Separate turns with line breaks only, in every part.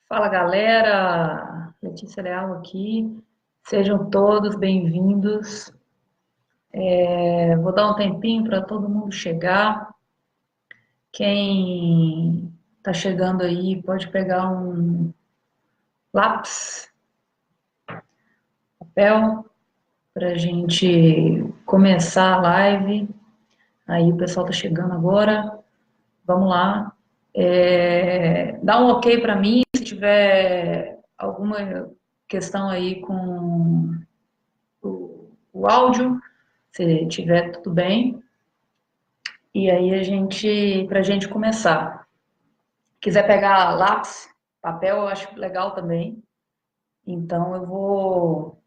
Fala galera, Letícia Leal aqui, sejam todos bem-vindos. Vou dar um tempinho para todo mundo chegar. Quem está chegando aí pode pegar um lápis, papel, para a gente começar a live. Aí o pessoal está chegando agora, vamos lá. Dá um ok para mim se tiver alguma questão aí com o áudio, se tiver tudo bem. E aí pra gente começar. Quiser pegar lápis, papel, eu acho legal também. Então vou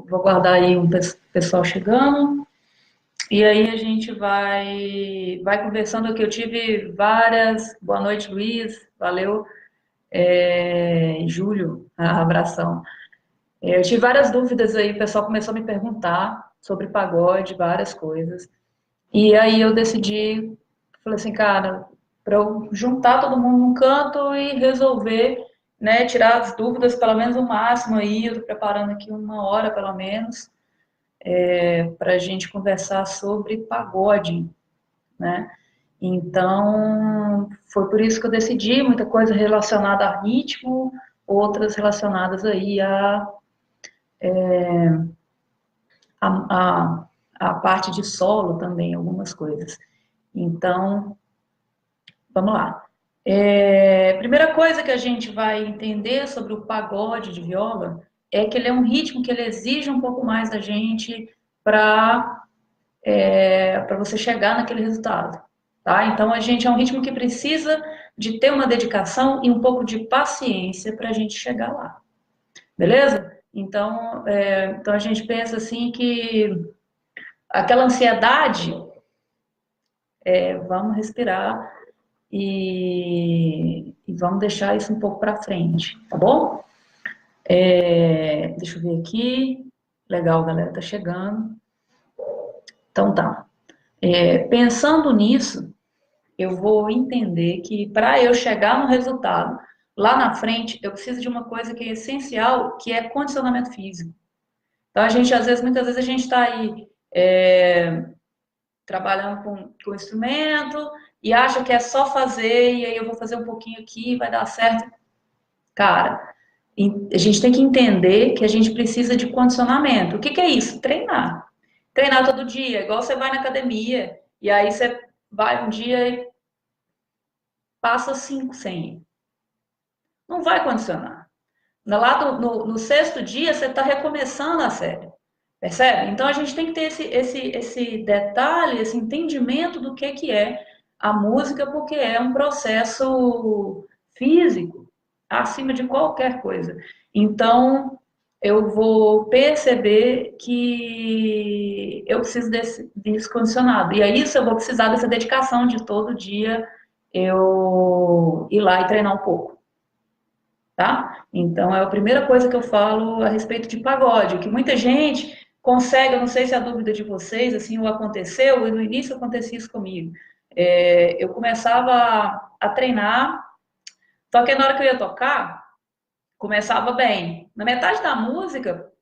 guardar aí um pessoal chegando. E aí a gente vai conversando aqui. Eu tive várias. Boa noite, Luiz. Valeu. Júlio, abração. Eu tive várias dúvidas aí, o pessoal começou a me perguntar sobre pagode, várias coisas. E aí eu decidi, falei assim, cara, para eu juntar todo mundo num canto e resolver, né, tirar as dúvidas, pelo menos o máximo aí, eu tô preparando aqui uma hora, pelo menos, para a gente conversar sobre pagode, né? Então, foi por isso que eu decidi, muita coisa relacionada a ritmo, outras relacionadas aí a, a parte de solo também, algumas coisas. Então, vamos lá. Primeira coisa que a gente vai entender sobre o pagode de viola é que ele é um ritmo que ele exige um pouco mais da gente para para você chegar naquele resultado, tá? Então a gente é um ritmo que precisa de ter uma dedicação e um pouco de paciência para a gente chegar lá, beleza? Então a gente pensa assim que aquela ansiedade, vamos respirar e vamos deixar isso um pouco para frente, tá bom? Deixa eu ver aqui. Legal, galera, tá chegando. Então tá. Pensando nisso, eu vou entender que para eu chegar no resultado lá na frente, eu preciso de uma coisa que é essencial, que é condicionamento físico. Então a gente, muitas vezes a gente está aí trabalhando com o instrumento e acha que é só fazer e aí eu vou fazer um pouquinho aqui, vai dar certo. Cara, a gente tem que entender que a gente precisa de condicionamento. O que que é isso? Treinar. Treinar todo dia, igual você vai na academia, e aí você vai um dia e passa 5 sem ir. Não vai condicionar. Lá no sexto dia, você está recomeçando a série. Percebe? Então a gente tem que ter esse detalhe, esse entendimento do que é a música, porque é um processo físico acima de qualquer coisa. Então eu vou perceber que eu preciso desse condicionado. E aí isso eu vou precisar dessa dedicação de todo dia eu ir lá e treinar um pouco, tá? Então é a primeira coisa que eu falo a respeito de pagode, que muita gente consegue, eu não sei se é a dúvida de vocês, assim, o aconteceu, e no início acontecia isso comigo. Eu começava a treinar, só que na hora que eu ia tocar, começava bem. Na metade da música,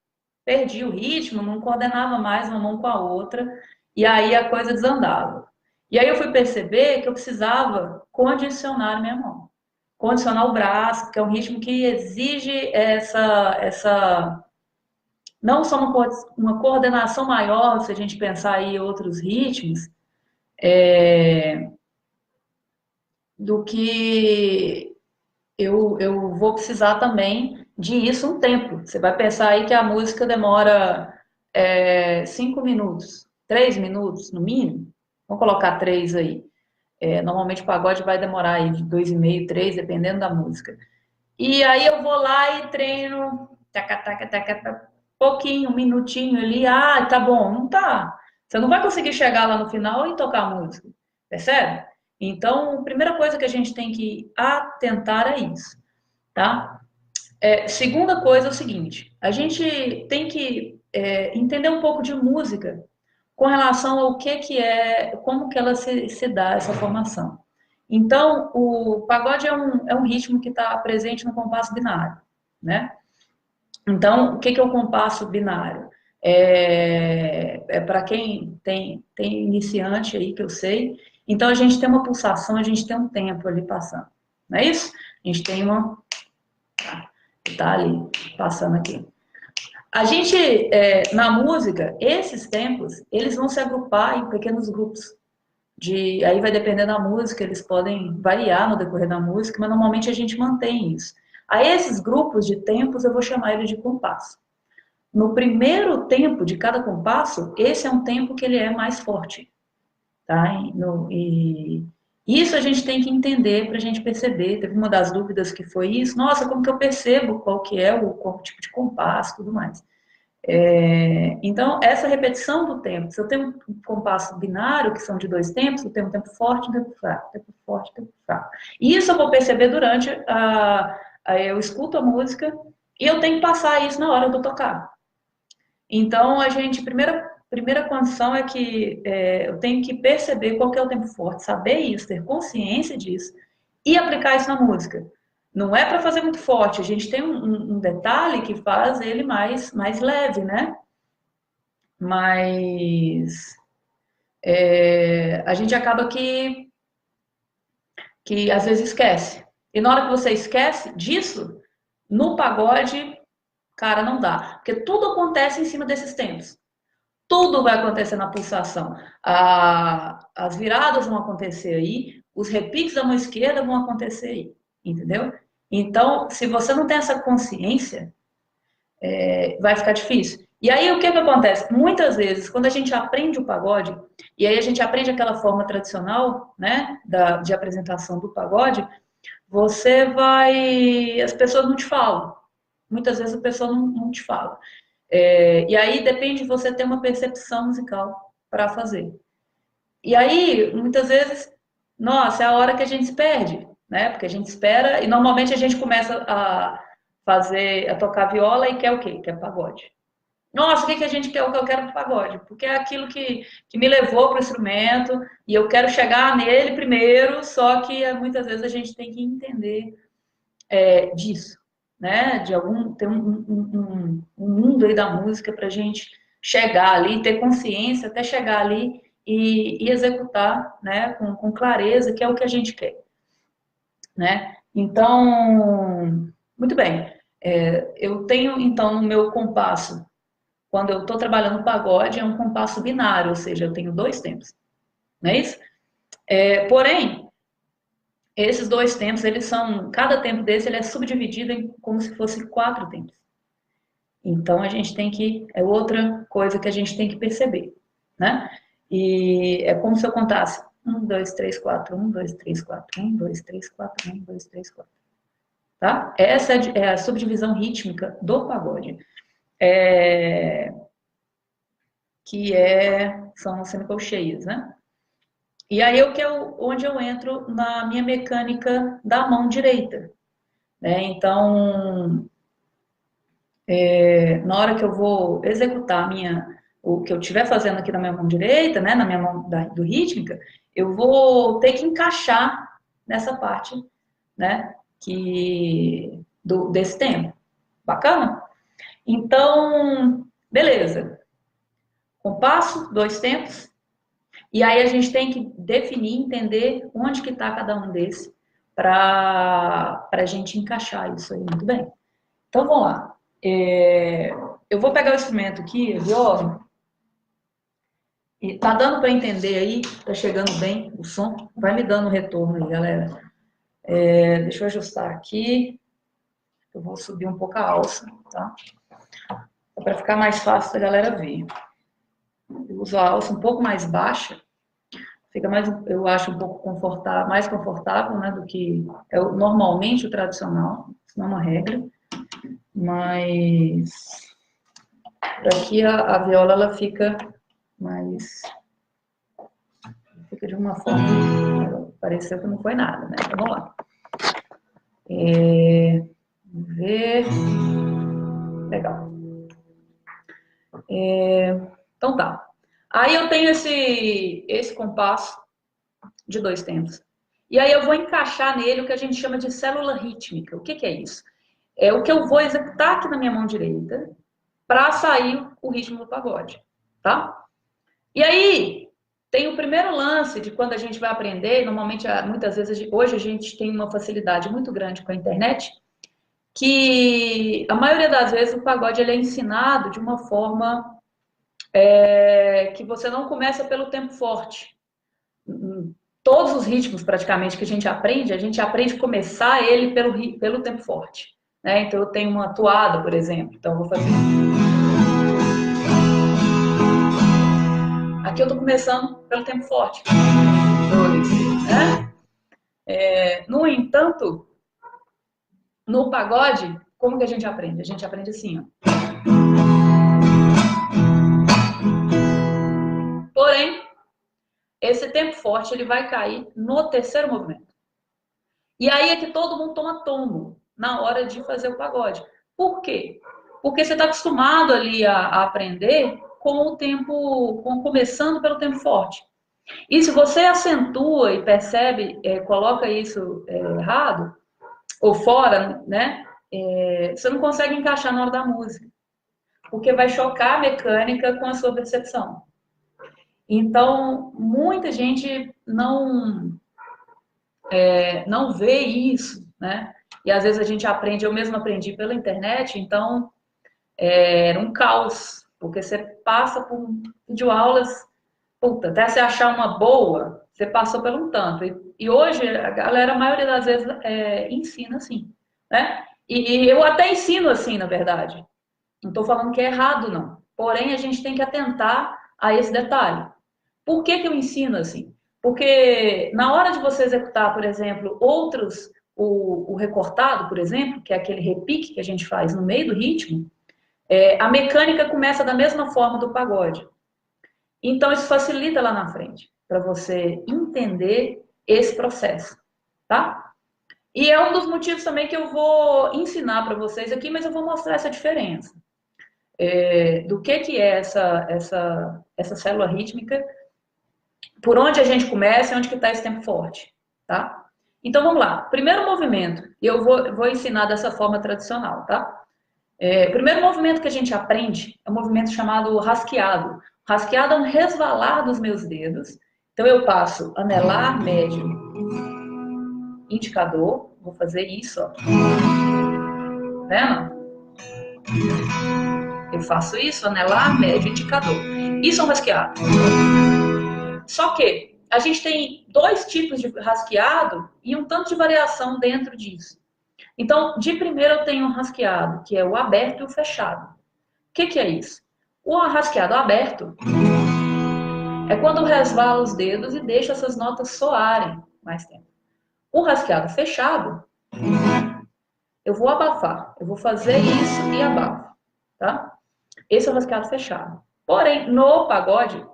perdi o ritmo, não coordenava mais uma mão com a outra, e aí a coisa desandava. E aí eu fui perceber que eu precisava condicionar minha mão, condicionar o braço, que é um ritmo que exige não só uma coordenação maior, se a gente pensar aí em outros ritmos, do que eu vou precisar também de isso um tempo. Você vai pensar aí que a música demora 5 minutos, 3 minutos no mínimo. Vamos colocar 3 aí. Normalmente o pagode vai demorar aí de 2,5, 3, dependendo da música. E aí eu vou lá e treino, taca, taca, taca, taca, pouquinho, um minutinho ali. Ah, tá bom, não tá. Você não vai conseguir chegar lá no final e tocar a música, percebe? Então, a primeira coisa que a gente tem que atentar é isso, tá? Segunda coisa é o seguinte, a gente tem que entender um pouco de música com relação ao que é, como que ela se dá essa formação. Então, o pagode é um ritmo que está presente no compasso binário, né? Então, o que que é o compasso binário? É para quem tem iniciante aí, que eu sei. Então, a gente tem uma pulsação, a gente tem um tempo ali passando, não é isso? A gente tem uma... Tá ali, passando aqui. A gente, na música, esses tempos, eles vão se agrupar em pequenos grupos. Aí vai depender da música, eles podem variar no decorrer da música, mas normalmente a gente mantém isso. A esses grupos de tempos eu vou chamar ele de compasso. No primeiro tempo de cada compasso, esse é um tempo que ele é mais forte, tá? E isso a gente tem que entender para a gente perceber. Teve uma das dúvidas que foi isso. Nossa, como que eu percebo qual que é qual tipo de compasso e tudo mais? Então, essa repetição do tempo, se eu tenho um compasso binário, que são de dois tempos, eu tenho um tempo forte e um tempo fraco, tempo forte, tempo fraco. E isso eu vou perceber durante eu escuto a música e eu tenho que passar isso na hora do tocar. Então, primeira condição é que eu tenho que perceber qual que é o tempo forte, saber isso, ter consciência disso e aplicar isso na música. Não é para fazer muito forte, a gente tem um detalhe que faz ele mais leve, né? Mas a gente acaba que às vezes esquece. E na hora que você esquece disso, no pagode, cara, não dá. Porque tudo acontece em cima desses tempos. Tudo vai acontecer na pulsação. As viradas vão acontecer aí, os repiques da mão esquerda vão acontecer aí, entendeu? Então, se você não tem essa consciência, vai ficar difícil. E aí, o que que acontece? Muitas vezes, quando a gente aprende o pagode, e aí a gente aprende aquela forma tradicional, né, de apresentação do pagode, você vai... As pessoas não te falam. Muitas vezes a pessoa não te fala. E aí depende de você ter uma percepção musical para fazer. E aí, muitas vezes, nossa, é a hora que a gente se perde, né? Porque a gente espera e normalmente a gente começa a tocar viola e quer o quê? Quer pagode. Nossa, o que a gente quer? O que eu quero do pagode? Porque é aquilo que me levou para o instrumento e eu quero chegar nele primeiro, só que muitas vezes a gente tem que entender disso, né? Ter um mundo aí da música para a gente chegar ali, ter consciência até chegar ali e executar, né? Com clareza, que é o que a gente quer, né? Então, muito bem. Eu tenho então no meu compasso, quando eu estou trabalhando pagode, é um compasso binário, ou seja, eu tenho dois tempos, não é isso? Porém, esses dois tempos, cada tempo desse ele é subdividido em como se fosse quatro tempos. Então a gente tem é outra coisa que a gente tem que perceber, né? E é como se eu contasse 1, 2, 3, 4, 1, 2, 3, 4, 1, 2, 3, 4, 1, 2, 3, 4, tá? Essa é a subdivisão rítmica do pagode, que são as semicolcheias, né? E aí onde eu entro na minha mecânica da mão direita, né? Então, na hora que eu vou executar o que eu estiver fazendo aqui na minha mão direita, né, na minha mão do rítmica, eu vou ter que encaixar nessa parte, né, desse tempo. Bacana? Então, beleza. Compasso, dois tempos, e aí a gente tem que definir, entender onde que está cada um desses para a gente encaixar isso aí muito bem. Então, vamos lá. Eu vou pegar o instrumento aqui, a viola, e tá dando para entender aí? Tá chegando bem o som? Vai me dando um retorno aí, galera. Deixa eu ajustar aqui. Eu vou subir um pouco a alça, tá? Para ficar mais fácil da galera ver. Eu uso a alça um pouco mais baixa, fica mais, eu acho um pouco mais confortável, né, do que normalmente o tradicional, isso não é uma regra, mas aqui a viola ela fica de uma forma, pareceu que não foi nada, né? Então, vamos lá. Vamos ver. Legal. Então tá. Aí eu tenho esse compasso de dois tempos. E aí eu vou encaixar nele o que a gente chama de célula rítmica. O que que é isso? É o que eu vou executar aqui na minha mão direita para sair o ritmo do pagode, tá? E aí tem o primeiro lance de quando a gente vai aprender, normalmente, muitas vezes, hoje a gente tem uma facilidade muito grande com a internet, que a maioria das vezes o pagode ele é ensinado de uma forma que você não começa pelo tempo forte. Todos os ritmos praticamente que a gente aprende a começar ele pelo tempo forte. Né? Então eu tenho uma toada, por exemplo, então eu vou fazer. Aqui eu estou começando pelo tempo forte. 2, né? No entanto, no pagode, como que a gente aprende? A gente aprende assim, ó. Porém, esse tempo forte ele vai cair no terceiro movimento. E aí é que todo mundo toma tombo na hora de fazer o pagode. Por quê? Porque você está acostumado ali a aprender com o tempo, começando pelo tempo forte. E se você acentua e percebe, coloca isso errado, ou fora, né? Você não consegue encaixar na hora da música. Porque vai chocar a mecânica com a sua percepção. Então, muita gente não vê isso, né? E às vezes a gente aprende, eu mesmo aprendi pela internet, então era um caos, porque você passa por videoaulas, puta, até você achar uma boa, você passou por um tanto. E hoje a galera, a maioria das vezes, ensina assim, né? E eu até ensino assim, na verdade. Não estou falando que é errado, não. Porém, a gente tem que atentar a esse detalhe. Por que que eu ensino assim? Porque na hora de você executar, por exemplo, o recortado, por exemplo, que é aquele repique que a gente faz no meio do ritmo, a mecânica começa da mesma forma do pagode. Então, isso facilita lá na frente, para você entender esse processo, tá? E é um dos motivos também que eu vou ensinar para vocês aqui, mas eu vou mostrar essa diferença. Do que é essa célula rítmica, por onde a gente começa e onde que está esse tempo forte, tá? Então, vamos lá. Primeiro movimento, eu vou ensinar dessa forma tradicional, tá? O primeiro movimento que a gente aprende é um movimento chamado rasqueado. Rasqueado é um resvalar dos meus dedos. Então, eu passo anelar, médio, indicador. Vou fazer isso, ó. Vendo? Eu faço isso, anelar, médio, indicador. Isso é um rasqueado. Só que a gente tem dois tipos de rasqueado e um tanto de variação dentro disso. Então, de primeiro eu tenho um rasqueado, que é o aberto e o fechado. O que é isso? O rasqueado aberto é quando eu resvalo os dedos e deixo essas notas soarem mais tempo. O rasqueado fechado, eu vou abafar. Eu vou fazer isso e abafo, tá? Esse é o rasqueado fechado. Porém, no pagode,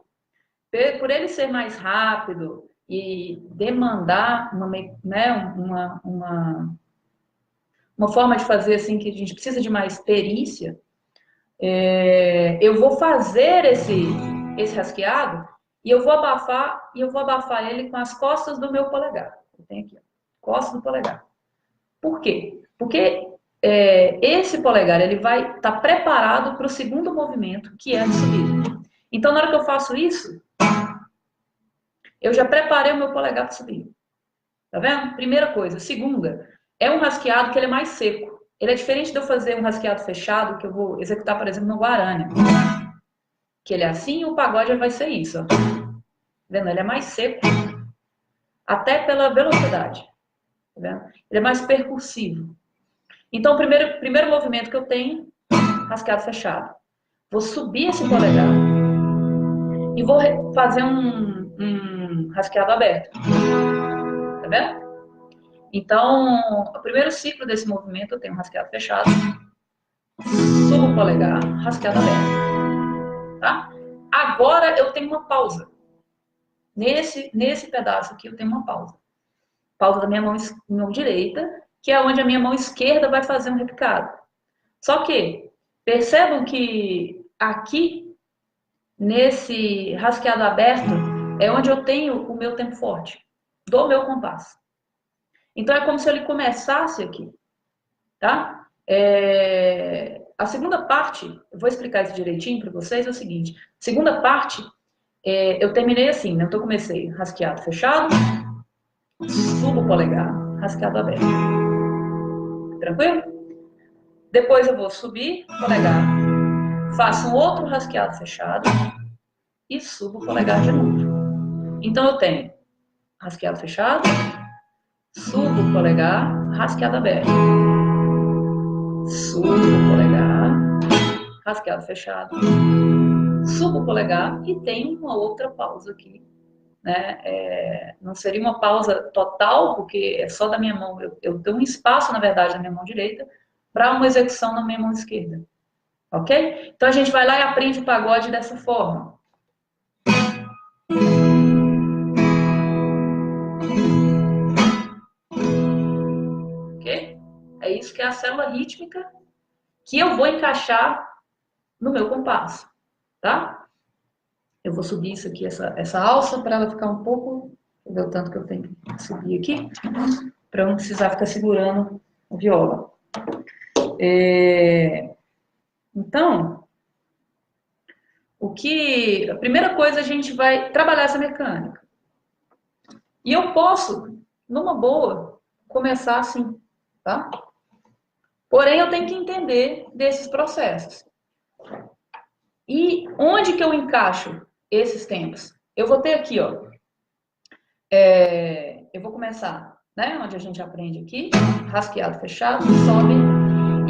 por ele ser mais rápido e demandar uma forma de fazer assim que a gente precisa de mais perícia, eu vou fazer esse rasqueado e eu vou abafar ele com as costas do meu polegar. Eu tenho aqui, ó, costas do polegar. Por quê? Porque esse polegar ele vai estar preparado para o segundo movimento, que é a de subida. Então, na hora que eu faço isso, eu já preparei o meu polegar para subir. Tá vendo? Primeira coisa. Segunda, é um rasqueado que ele é mais seco. Ele é diferente de eu fazer um rasqueado fechado, que eu vou executar, por exemplo, no Guarani. Que ele é assim e o pagode vai ser isso. Ó. Tá vendo? Ele é mais seco, até pela velocidade. Tá vendo? Ele é mais percussivo. Então, o primeiro movimento que eu tenho, rasqueado fechado. Vou subir esse polegar e vou fazer um rasqueado aberto. Tá vendo? Então, o primeiro ciclo desse movimento eu tenho rasqueado fechado, subo o polegar, rasqueado aberto. Tá? Agora eu tenho uma pausa. Nesse pedaço aqui eu tenho uma pausa. Pausa da minha mão direita, que é onde a minha mão esquerda vai fazer um repicado. Só que, percebam que aqui, nesse rasqueado aberto, é onde eu tenho o meu tempo forte, do meu compasso. Então, é como se ele começasse aqui, tá? A segunda parte, eu vou explicar isso direitinho para vocês, é o seguinte. Segunda parte, eu terminei assim, né? Então, eu comecei rasqueado fechado, subo o polegar, rasqueado aberto. Tranquilo? Depois eu vou subir o polegar, faço um outro rasqueado fechado e subo o polegar de novo. Então, eu tenho rasqueado fechado, subo o polegar, rasqueado aberto. Subo o polegar, rasqueado fechado. Subo o polegar e tenho uma outra pausa aqui, né? Não seria uma pausa total, porque é só da minha mão. Eu tenho um espaço, na verdade, na minha mão direita para uma execução na minha mão esquerda. Ok? Então a gente vai lá e aprende o pagode dessa forma. Ok? É isso que é a célula rítmica que eu vou encaixar no meu compasso, tá? Eu vou subir isso aqui, essa alça, para ela ficar um pouco... Vou ver o tanto que eu tenho que subir aqui, para eu não precisar ficar segurando a viola. Então, a primeira coisa, a gente vai trabalhar essa mecânica. E eu posso, numa boa, começar assim, tá? Porém, eu tenho que entender desses processos. E onde que eu encaixo esses tempos? Eu vou ter aqui, ó. Eu vou começar, né? Onde a gente aprende aqui, rasqueado fechado, sobe.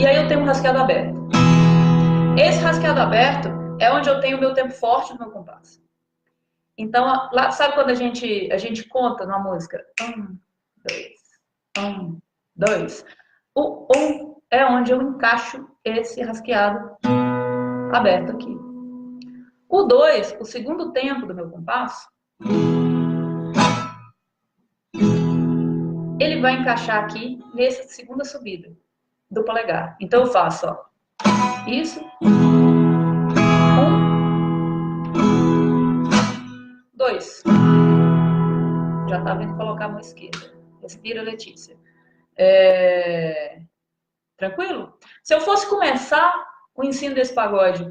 E aí eu tenho um rasqueado aberto. Esse rasqueado aberto é onde eu tenho o meu tempo forte no meu compasso. Então, lá, sabe quando a gente conta numa música? 1, 2, 1, 2. O 1 é onde eu encaixo esse rasqueado aberto aqui. O 2, o segundo tempo do meu compasso, ele vai encaixar aqui nessa segunda subida do polegar. Então eu faço, ó, isso, 1, 2. Já tá vendo colocar a mão esquerda. Respira, Letícia. Tranquilo? Se eu fosse começar o ensino desse pagode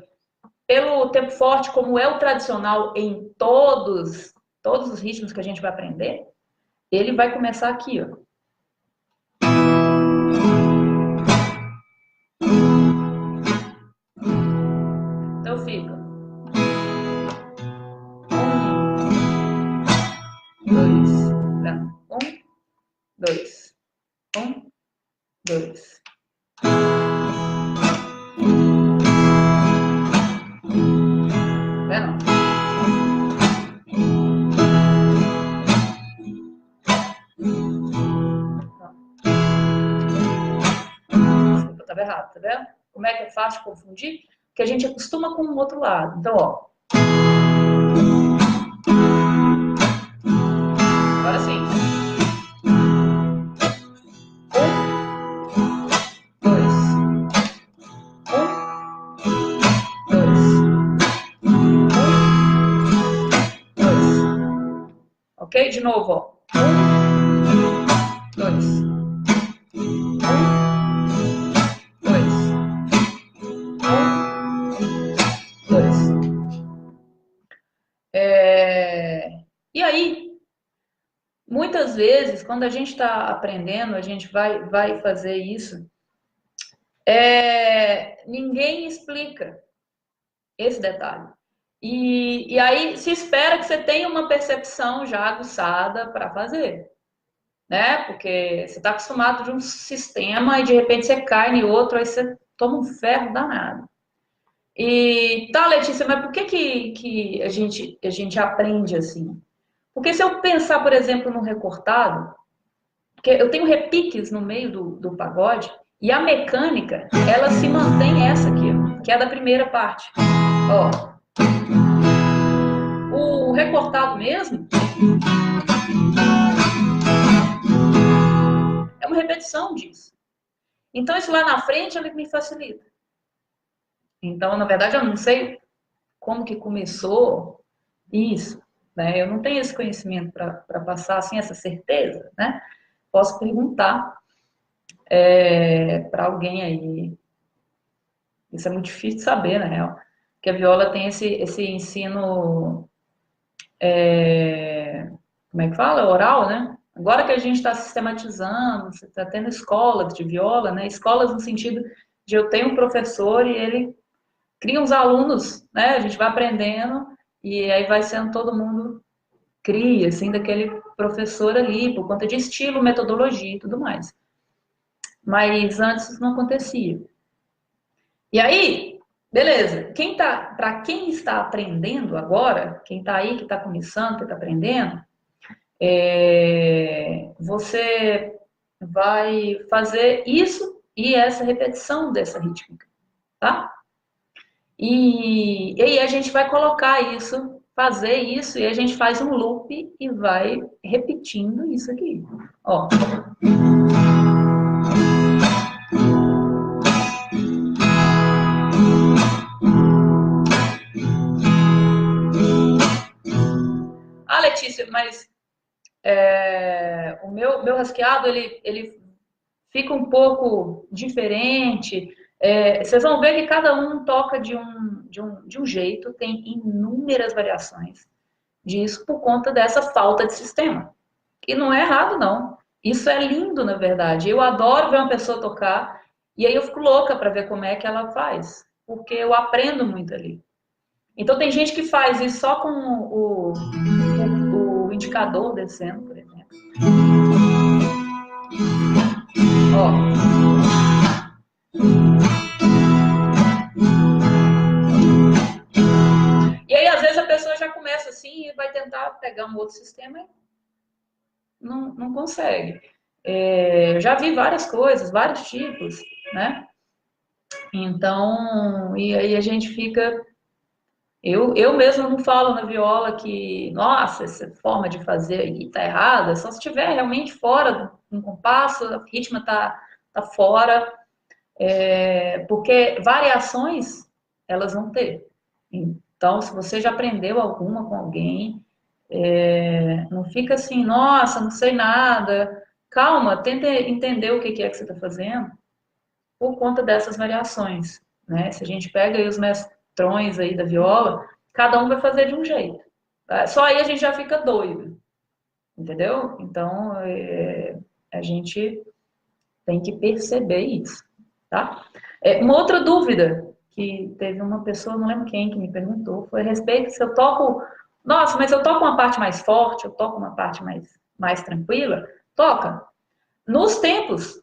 pelo tempo forte, como é o tradicional em todos os ritmos que a gente vai aprender, ele vai começar aqui, ó. Então fica 1, 2, 1, 2, 1, 2. Vendo? Desculpa, estava errado, tá vendo? Como é que é fácil de confundir? Porque a gente acostuma com o outro lado. Então, ó. Agora sim. 1, 2. 1, 2. 1, 2. Ok? De novo, ó. 1, 2. 1, 2. 1, 2. E aí, muitas vezes, quando a gente está aprendendo, a gente vai fazer isso, ninguém explica esse detalhe. E aí se espera que você tenha uma percepção já aguçada para fazer, né? Porque você está acostumado de um sistema e de repente você cai em outro, aí você toma um ferro danado. E tá, Letícia, mas por que a gente aprende assim? Porque se eu pensar, por exemplo, no recortado, porque eu tenho repiques no meio do pagode, e a mecânica, ela se mantém essa aqui, ó, que é da primeira parte. Ó, o recortado mesmo é uma repetição disso. Então, isso lá na frente, ele me facilita. Então, na verdade, eu não sei como que começou isso, né? Eu não tenho esse conhecimento para passar, assim, essa certeza, né? posso perguntar para alguém aí. Isso é muito difícil de saber, na real. Porque a viola tem esse ensino, como é que fala? Oral, né? Agora que a gente está sistematizando, você está tendo escolas de viola, né? Escolas no sentido de eu tenho um professor e ele cria uns alunos, né? A gente vai aprendendo e aí vai sendo todo mundo cria, assim, daquele professor ali, por conta de estilo, metodologia e tudo mais. Mas antes isso não acontecia. E aí, beleza, para quem está aprendendo agora, quem está aí, que está começando, que está aprendendo, você vai fazer isso e essa repetição dessa rítmica, tá? E aí a gente vai colocar isso, fazer isso, e a gente faz um loop e vai repetindo isso aqui. Ó. Ah, Letícia, mas o meu rasqueado, ele fica um pouco diferente. Vocês vão ver que cada um toca de um jeito, tem inúmeras variações disso por conta dessa falta de sistema. E não é errado, não. Isso é lindo, na verdade. Eu adoro ver uma pessoa tocar e aí eu fico louca para ver como é que ela faz, porque eu aprendo muito ali. Então tem gente que faz isso só com o indicador descendo, por exemplo. Ó. E aí, às vezes, a pessoa já começa assim e vai tentar pegar um outro sistema e não consegue. Eu já vi várias coisas, vários tipos, né? Então, e aí a gente fica. Eu mesmo não falo na viola que, nossa, essa forma de fazer aí tá errada, só se estiver realmente fora do compasso, a ritmo tá fora, porque variações elas vão ter. Então, se você já aprendeu alguma com alguém, não fica assim, nossa, não sei nada. Calma, tenta entender o que é que você está fazendo por conta dessas variações, né? Se a gente pega aí os mestrões aí da viola, cada um vai fazer de um jeito. Tá? Só aí a gente já fica doido, entendeu? Então, a gente tem que perceber isso, tá? Uma outra dúvida que teve uma pessoa, não lembro quem, que me perguntou, foi a respeito se eu toco, nossa, mas eu toco uma parte mais forte, eu toco uma parte mais tranquila? Toca. Nos tempos,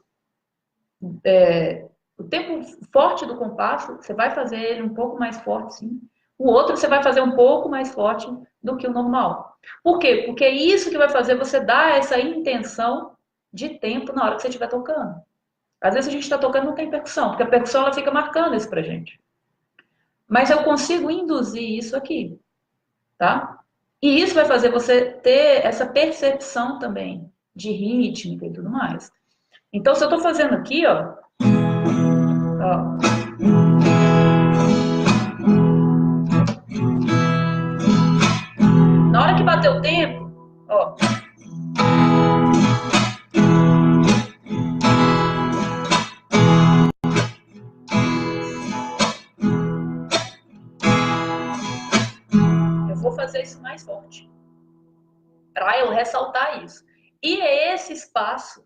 o tempo forte do compasso, você vai fazer ele um pouco mais forte, sim. O outro você vai fazer um pouco mais forte do que o normal. Por quê? Porque é isso que vai fazer você dar essa intenção de tempo na hora que você estiver tocando. Às vezes a gente está tocando e não tem percussão, porque a percussão ela fica marcando isso pra gente. Mas eu consigo induzir isso aqui, tá? E isso vai fazer você ter essa percepção também de rítmica e tudo mais. Então, se eu estou fazendo aqui, ó, na hora que bater o tempo, ó, eu vou fazer isso mais forte, para eu ressaltar isso. E é esse espaço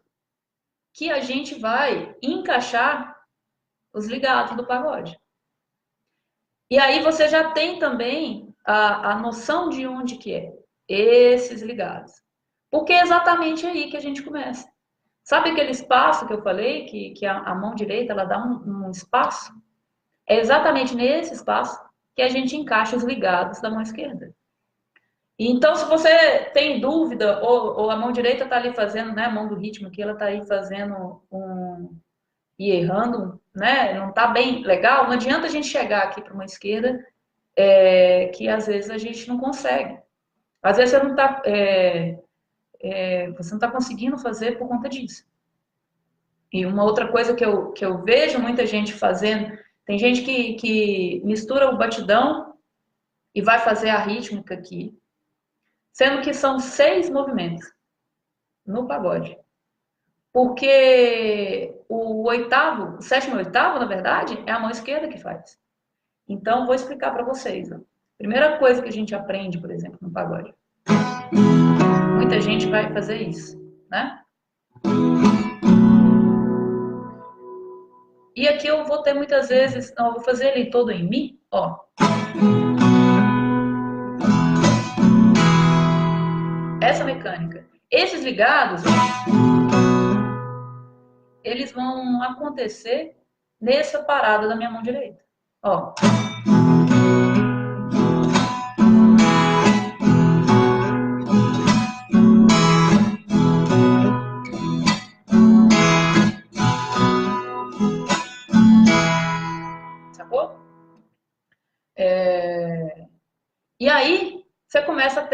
que a gente vai encaixar os ligados do pagode. E aí você já tem também a noção de onde que é esses ligados. Porque é exatamente aí que a gente começa. Sabe aquele espaço que eu falei, que a mão direita ela dá um espaço? É exatamente nesse espaço que a gente encaixa os ligados da mão esquerda. Então, se você tem dúvida, ou a mão direita está ali fazendo, né, a mão do ritmo aqui, ela está aí fazendo e errando, né, não está bem legal, não adianta a gente chegar aqui para uma esquerda que às vezes a gente não consegue. Às vezes você não está conseguindo fazer por conta disso. E uma outra coisa que eu vejo muita gente fazendo, tem gente que mistura o batidão e vai fazer a rítmica aqui, sendo que são 6 movimentos no pagode. Porque o oitavo, o sétimo e oitavo, na verdade, é a mão esquerda que faz. Então, vou explicar para vocês. Ó. Primeira coisa que a gente aprende, por exemplo, no pagode. Muita gente vai fazer isso, né? E aqui eu vou ter muitas vezes, não, eu vou fazer ele todo em mi, ó. Essa mecânica. Esses ligados, eles vão acontecer nessa parada da minha mão direita. Ó. Sacou? E aí, você começa a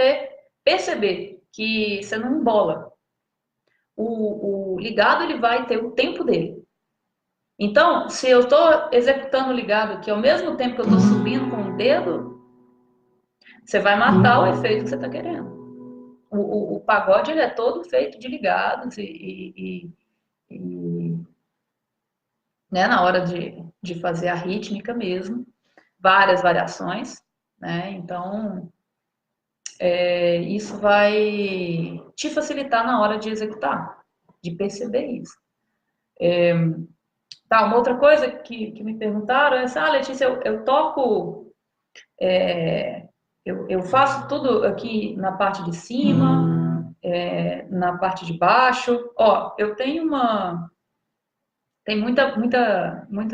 perceber que você não embola. O ligado, ele vai ter o tempo dele. Então, se eu estou executando o ligado que ao mesmo tempo que eu estou subindo com o dedo, você vai matar o efeito que você está querendo. O pagode, ele é todo feito de ligados e né, na hora de fazer a rítmica mesmo, várias variações, né? Então, isso vai te facilitar na hora de executar, de perceber isso. Tá, uma outra coisa que me perguntaram é assim, Letícia, eu toco, eu faço tudo aqui na parte de cima, na parte de baixo. Ó, tem muita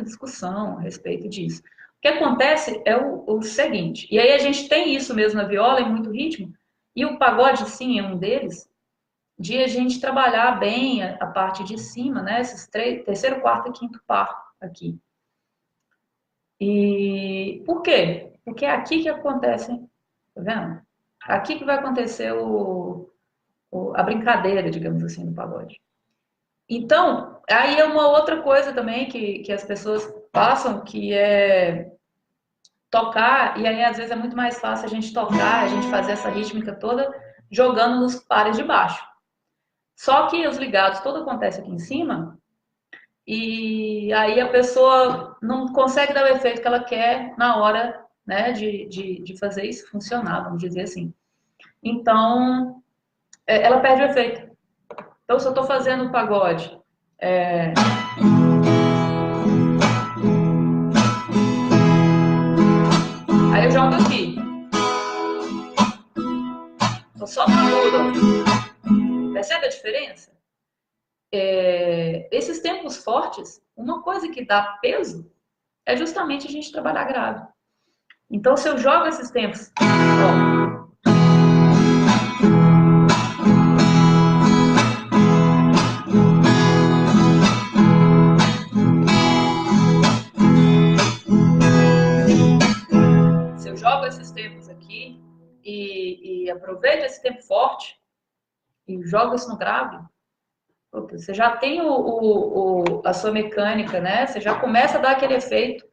discussão a respeito disso. O que acontece é o seguinte, e aí a gente tem isso mesmo na viola, em muito ritmo, e o pagode, sim, é um deles, de a gente trabalhar bem a parte de cima, né? Esses terceiro, quarto e quinto par aqui. E por quê? Porque é aqui que acontece, tá vendo? Aqui que vai acontecer a brincadeira, digamos assim, no pagode. Então, aí é uma outra coisa também que as pessoas passam, que é tocar, e aí às vezes é muito mais fácil a gente tocar, a gente fazer essa rítmica toda jogando nos pares de baixo. Só que os ligados, tudo acontece aqui em cima, e aí a pessoa não consegue dar o efeito que ela quer na hora, né, de fazer isso funcionar, vamos dizer assim. Então, ela perde o efeito. Então, se eu estou fazendo um pagode, aí eu jogo aqui, tô só no agudo. Percebe a diferença? Esses tempos fortes, uma coisa que dá peso é justamente a gente trabalhar grave. Então, se eu jogo esses tempos, ó, se eu jogo esses tempos aqui e aproveito esse tempo forte e jogo isso no grave, você já tem a sua mecânica, né? Você já começa a dar aquele efeito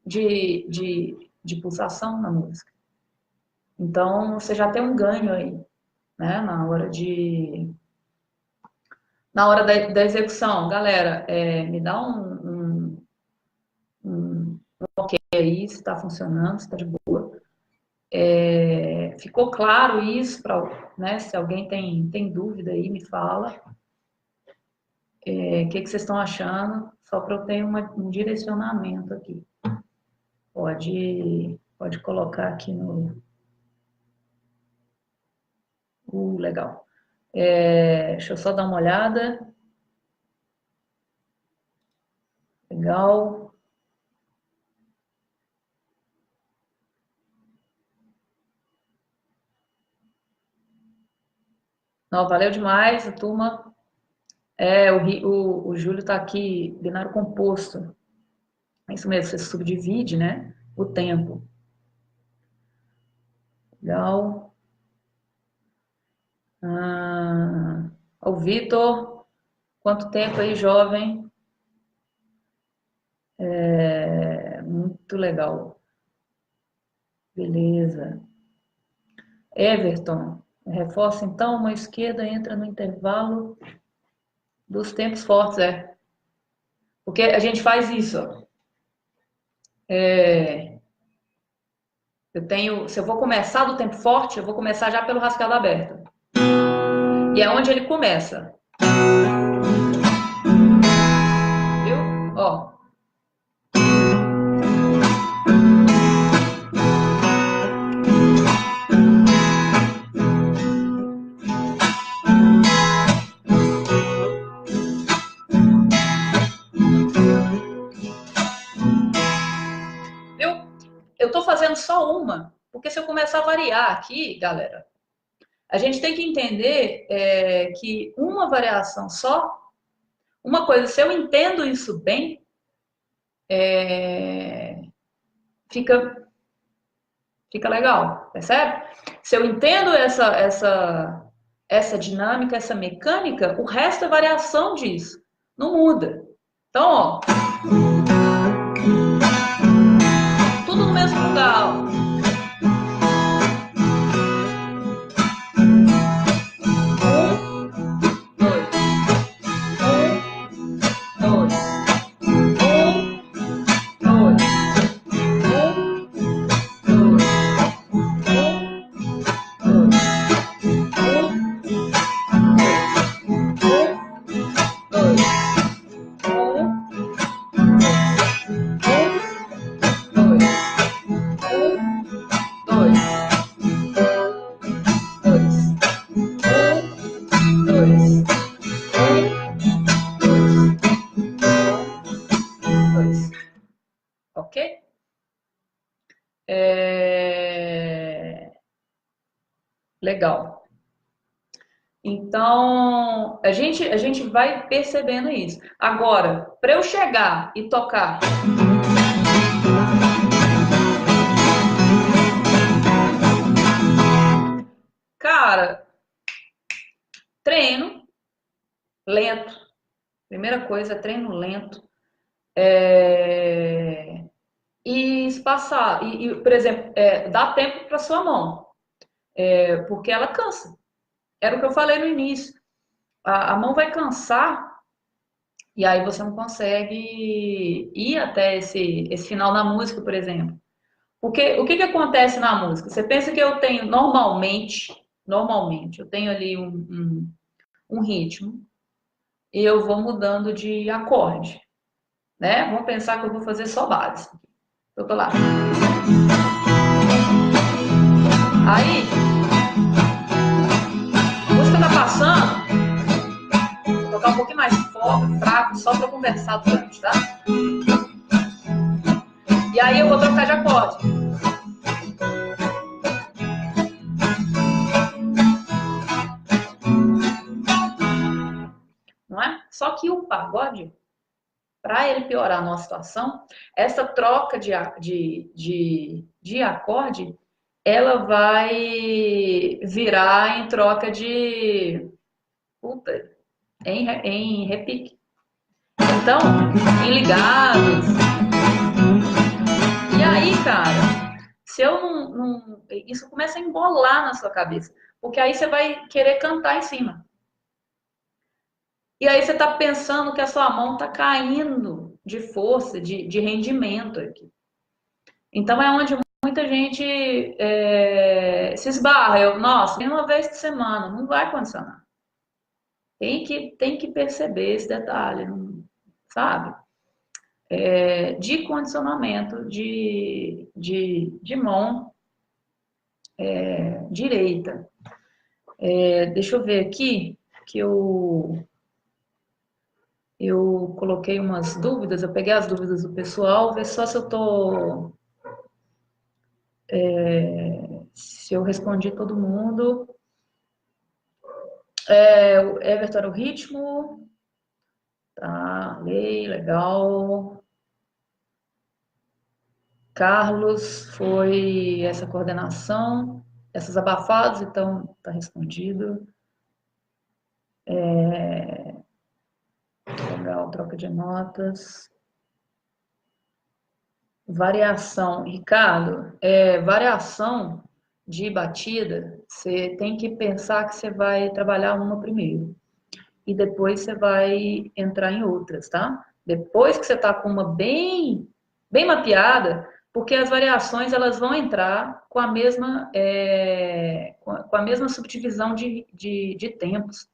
de pulsação na música. Então, você já tem um ganho aí, né? Na hora da execução. Galera, me dá um ok aí, se está funcionando, se está de boa. Ficou claro isso? Né? Se alguém tem dúvida aí, me fala. O que vocês estão achando? Só para eu ter um direcionamento aqui. Pode colocar aqui no... legal. Deixa eu só dar uma olhada. Legal. Não, valeu demais, a turma. O Júlio está aqui, binário composto. É isso mesmo, você subdivide, né? O tempo. Legal. O Vitor, quanto tempo aí, jovem? Muito legal. Beleza. Everton, reforça então, mão esquerda entra no intervalo Dos tempos fortes, é. Porque a gente faz isso, ó. Se eu vou começar do tempo forte, eu vou começar já pelo rascado aberto. E é onde ele começa. Viu? Ó. Viu? Eu tô fazendo só uma, porque se eu começar a variar aqui, galera, a gente tem que entender que uma variação só, uma coisa, se eu entendo isso bem, fica, fica legal, percebe? Se eu entendo essa dinâmica, essa mecânica, o resto é variação disso, não muda. Então, ó, tudo no mesmo lugar, ó. Ok? Legal. Então, a gente vai percebendo isso. Agora, para eu chegar e tocar. Cara, treino lento. Primeira coisa, treino lento. E espaçar. Por exemplo, dá tempo para sua mão. Porque ela cansa. Era o que eu falei no início. A mão vai cansar e aí você não consegue ir até esse final da música, por exemplo. Porque o que acontece na música? Você pensa que eu tenho normalmente, eu tenho ali um ritmo e eu vou mudando de acorde, né? Vamos pensar que eu vou fazer só base. Eu tô lá. Aí, a música tá passando, vou tocar um pouquinho mais forte, fraco, só pra conversar durante, tá? E aí eu vou trocar de acorde. Não é? Só que o pagode, para ele piorar a nossa situação, essa troca de acorde, ela vai virar em troca de puta, em repique. Então, em ligados. E aí, cara, se eu isso começa a embolar na sua cabeça, porque aí você vai querer cantar em cima. E aí você está pensando que a sua mão está caindo de força, de rendimento aqui. Então é onde muita gente se esbarra. Nossa, uma vez por semana, não vai condicionar. Tem que perceber esse detalhe, sabe? De condicionamento de mão direita. Deixa eu ver aqui, que eu coloquei umas dúvidas, eu peguei as dúvidas do pessoal, ver só se eu tô. Se eu respondi todo mundo. O Everton era o ritmo. Tá, legal. Carlos foi essa coordenação, essas abafadas, então tá respondido. Legal, troca de notas. Variação, Ricardo, variação de batida, você tem que pensar que você vai trabalhar uma primeiro. e depois você vai entrar em outras, tá? Depois que você tá com uma bem mapeada, porque as variações elas vão entrar com a mesma, com a mesma subdivisão de tempos.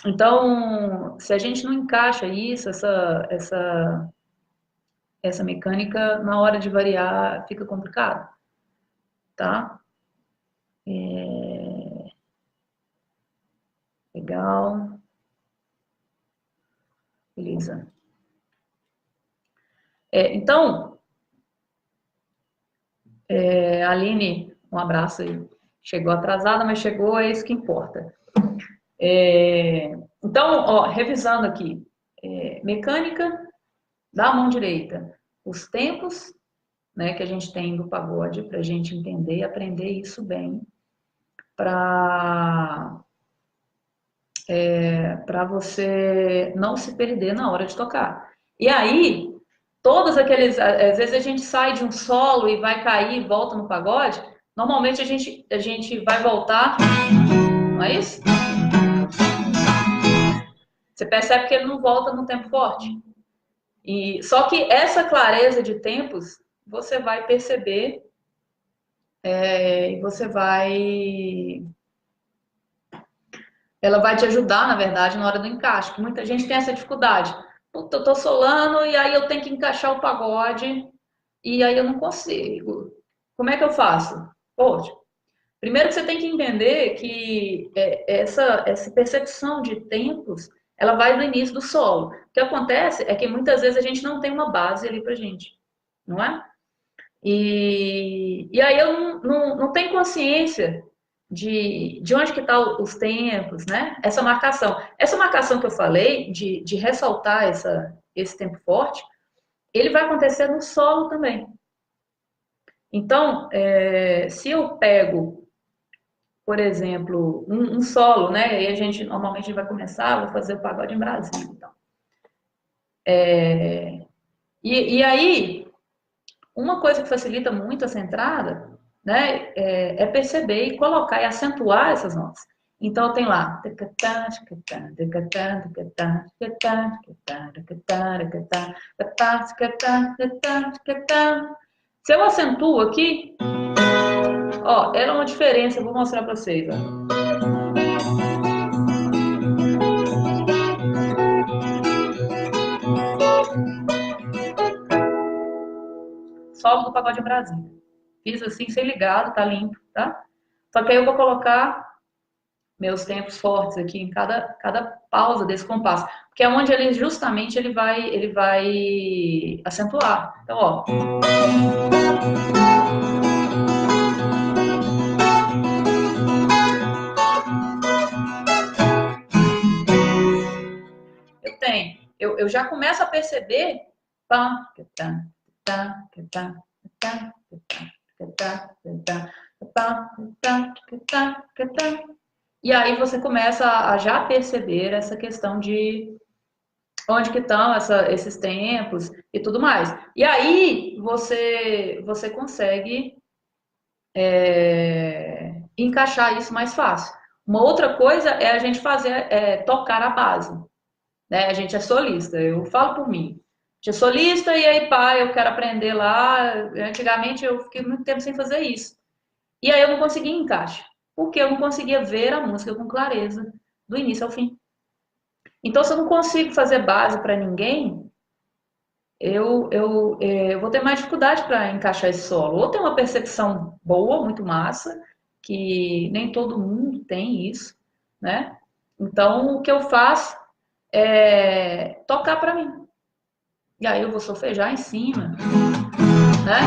Então, se a gente não encaixa isso, essa mecânica, na hora de variar, fica complicado, tá? Legal. Beleza. Então, Aline, um abraço aí. Chegou atrasada, mas chegou, é isso que importa. Então, ó, revisando aqui. Mecânica da mão direita. Os tempos, né, que a gente tem do pagode para a gente entender e aprender isso bem. Para você não se perder na hora de tocar. E aí, todos aqueles. Às vezes a gente sai de um solo e vai cair e volta no pagode. Normalmente a gente vai voltar, não é isso? Você percebe que ele não volta no tempo forte. E, só que essa clareza de tempos, você vai perceber e você vai. Ela vai te ajudar, na verdade, na hora do encaixe. Que muita gente tem essa dificuldade. Puta, eu tô solando e aí eu tenho que encaixar o pagode e aí eu não consigo. Como é que eu faço? Poxa, primeiro que você tem que entender que essa percepção de tempos, ela vai do início do solo. O que acontece é que muitas vezes a gente não tem uma base ali pra gente, não é? E aí eu não tenho consciência de onde que estão tá os tempos, né? Essa marcação. Essa marcação que eu falei, de ressaltar esse tempo forte, ele vai acontecer no solo também. Então, se eu pego, por exemplo, um solo, né? E a gente normalmente vai começar, vou fazer o pagode em Brasília, então. E aí, uma coisa que facilita muito essa entrada, né, é perceber e colocar e acentuar essas notas. Então tem lá. Se eu acentuo aqui, ó, era uma diferença, eu vou mostrar para vocês. Ó. Solo do Pagode Brasil. Fiz assim, sem ligado, tá limpo, tá? Só que aí eu vou colocar meus tempos fortes aqui em cada pausa desse compasso, porque é onde ele justamente ele vai acentuar. Então, ó. Eu já começo a perceber e aí você começa a já perceber essa questão de onde que estão esses tempos e tudo mais. E aí você consegue encaixar isso mais fácil. Uma outra coisa é a gente tocar a base. Né? A gente é solista, eu falo por mim. A gente é solista e aí, pá, eu quero aprender lá. Antigamente eu fiquei muito tempo sem fazer isso. E aí eu não conseguia encaixe, porque eu não conseguia ver a música com clareza, do início ao fim. Então, se eu não consigo fazer base para ninguém, eu vou ter mais dificuldade para encaixar esse solo. Ou tem uma percepção boa, muito massa, que nem todo mundo tem isso, né? Então, o que eu faço é tocar para mim. E aí eu vou solfejar em cima, né?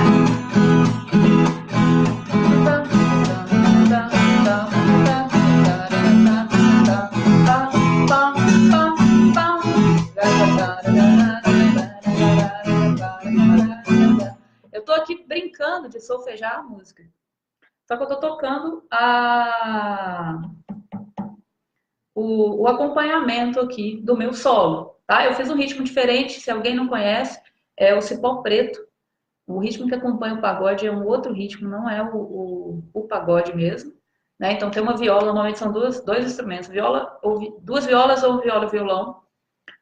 Eu tô aqui brincando de solfejar a música. Só que eu tô tocando o acompanhamento aqui do meu solo, tá? Eu fiz um ritmo diferente, se alguém não conhece, é o cipó preto. O ritmo que acompanha o pagode é um outro ritmo, não é o pagode mesmo. né? Então tem uma viola, normalmente são dois instrumentos, duas violas ou viola e violão.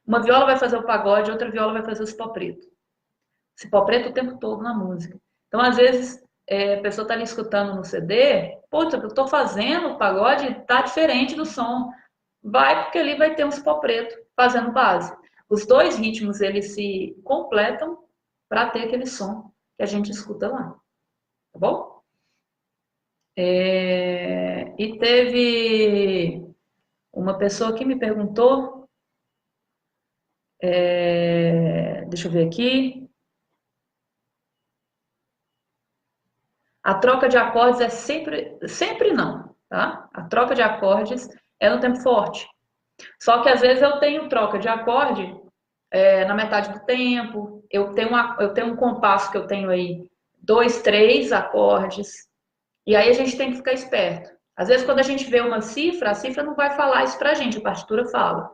Uma viola vai fazer o pagode, outra viola vai fazer o cipó preto. Cipó preto o tempo todo na música. Então, às vezes, a pessoa está ali escutando no CD, putz, eu estou fazendo o pagode, tá diferente do som. Vai, porque ali vai ter um cipó preto fazendo base. Os dois ritmos, eles se completam para ter aquele som que a gente escuta lá. Tá bom? E teve uma pessoa que me perguntou, deixa eu ver aqui, a troca de acordes é sempre não, tá? A troca de acordes é no tempo forte. Só que às vezes eu tenho troca de acorde na metade do tempo, eu tenho um compasso que eu tenho aí 2, 3 acordes, e aí a gente tem que ficar esperto. Às vezes quando a gente vê uma cifra, a cifra não vai falar isso pra gente, a partitura fala.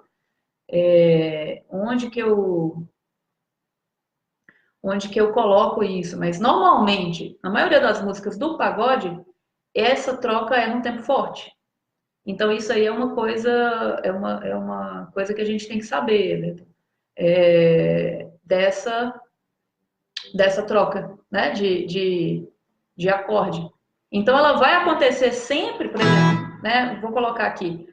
Onde que eu coloco isso, mas normalmente, na maioria das músicas do pagode, essa troca é num tempo forte. Então isso aí é uma coisa, é uma coisa que a gente tem que saber, né? Dessa troca, né? De acorde. Então ela vai acontecer sempre, por exemplo, né? Vou colocar aqui.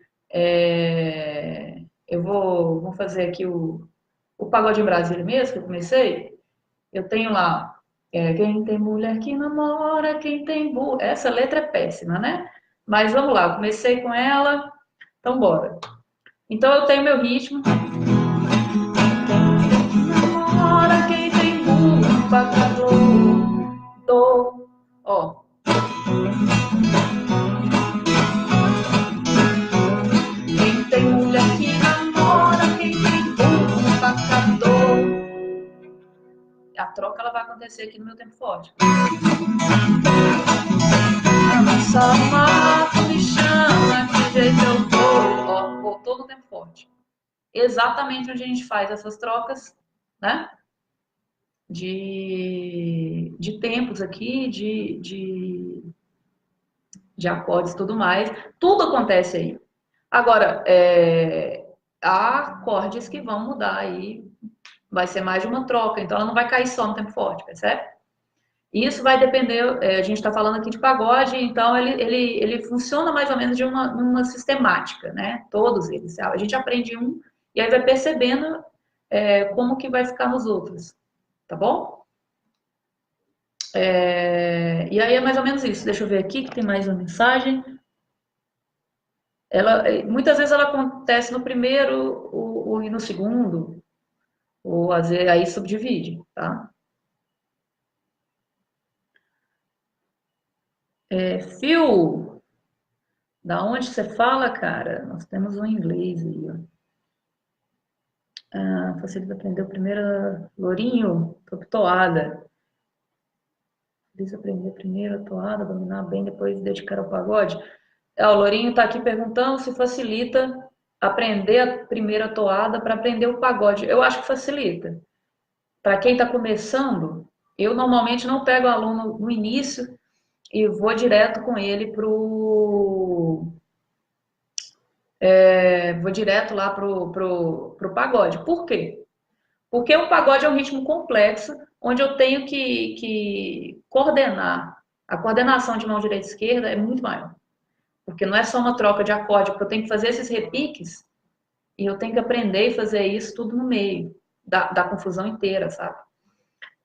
Eu vou fazer aqui o Pagode em Brasília mesmo, que eu comecei. Eu tenho lá, quem tem mulher que namora, quem tem burro. Essa letra é péssima, né? Mas vamos lá, eu comecei com ela, então bora. Então eu tenho meu ritmo. Namora, quem tem burro, pacador, do, ó. Quem tem mulher que namora, quem tem burro, pacador. A troca ela vai acontecer aqui no meu tempo forte. Só mato me chama, que jeito eu tô. Ó, voltou no tempo forte. Exatamente onde a gente faz essas trocas, né? De tempos aqui, de acordes e tudo mais. Tudo acontece aí. Agora, há acordes que vão mudar aí. Vai ser mais de uma troca, então ela não vai cair só no tempo forte, percebe? Isso vai depender, a gente está falando aqui de pagode, então ele funciona mais ou menos de uma sistemática, né? Todos eles. A gente aprende um e aí vai percebendo como que vai ficar nos outros, tá bom? E aí é mais ou menos isso. Deixa eu ver aqui que tem mais uma mensagem. Muitas vezes ela acontece no primeiro ou no segundo, ou às vezes aí subdivide, tá? Phil, da onde você fala, cara? Nós temos um inglês aí, ó. Facilita aprender o primeiro lourinho, toada. Facilita aprender primeiro a toada, dominar bem, depois dedicar ao pagode. O lourinho tá aqui perguntando se facilita aprender a primeira toada para aprender o pagode. Eu acho que facilita. Para quem está começando, eu normalmente não pego o aluno no início e vou direto com ele vou direto lá pro pagode. Por quê? Porque o pagode é um ritmo complexo, onde eu tenho que coordenar. A coordenação de mão direita e esquerda é muito maior. Porque não é só uma troca de acorde, porque eu tenho que fazer esses repiques e eu tenho que aprender e fazer isso tudo no meio da confusão inteira, sabe?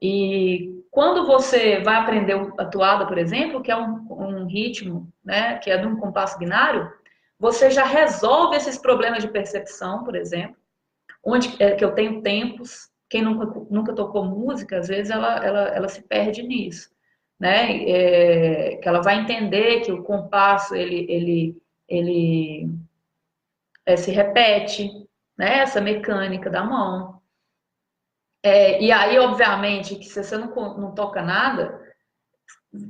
E quando você vai aprender a toada, por exemplo, que é um ritmo, né, que é de um compasso binário, você já resolve esses problemas de percepção, por exemplo, onde que eu tenho tempos. Quem nunca tocou música, às vezes ela se perde nisso, né? Que ela vai entender que o compasso ele se repete, né? Essa mecânica da mão. E aí, obviamente, que se você não toca nada,